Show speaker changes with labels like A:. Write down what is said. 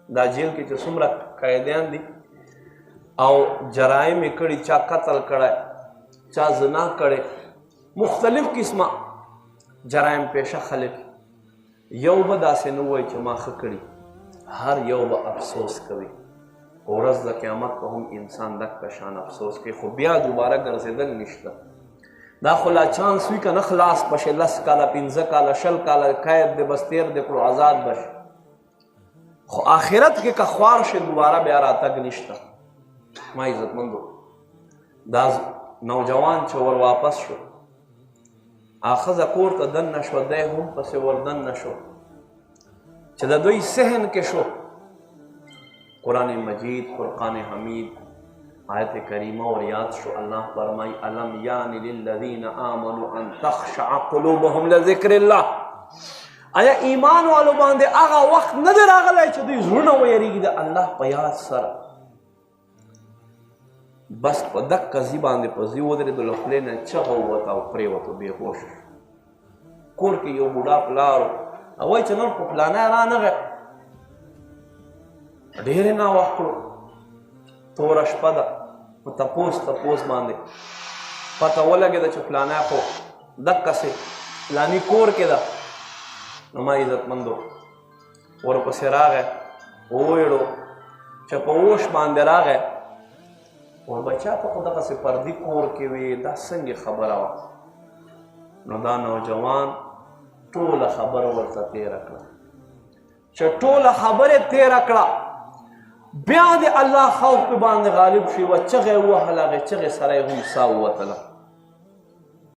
A: دا جیل کې چې څومره قیدیان دي او جرایم یې کړي، چا قتل کړی، چا زنا کړی، مختلف قسمه جرایم پیشه خلک، یو به داسې نه وایي چې ما ښه کړي، هر یو به افسوس کوي. ورځ د قیامت به هم انسان دغه شان افسوس کوي، خو بیا دوباره ګرځېدل نشته. دا خو لا چانس وي که نه خلاص بشي، 10 کاله 15 کاله 20 کاله قید دی بس تیر دی کړو آزاد بشي، خو آخرت کې که خوار شي دوباره بیا راتګ نشته. ما عزتمندو دا نوجوان چې ور واپس شو، ښځه کور ته دننه شوه، دی هم پسې ور دننه شو چې د دوی صحن کې شو. قرآن مجید، فرقان حمید آیت کریمه ور یاد شو. الله فرمائی الم یان للذین آمنوا ان تخشع قلوبهم لذکر الله. آیا ایمان والو باندې هغه وخت نه دی راغلی چې دوی زړونه ویریږي د الله په یاد سره؟ بس په دقه ځي باندې په ځي ودرېدو، له خولې نه چغه ووته او پرېوتو بېهوش. کور کې یو بوډا پلار و، وایي چې نن خو پلانی رانغی، ډېرې ناوخت کړو، توره شپه ده، په تپوس باندې پته ولګېده چې پلانی خو دقسې پلاني کور کې ده. نو ما عزتمندو ورپسې راغی، وویړو چې په اوش باندې راغی، ور بچا ته خو دغسې پردي کور کې وي، دا څنګه خبره وه؟ نو دا نوجوان ټوله خبره ورته تېره کړه. چې ټوله خبرې تېره کړه، بیا د الله خوف په باندې غالب شي و، چغې ووهل، هغې چغې سره یې هم ساه ووتله.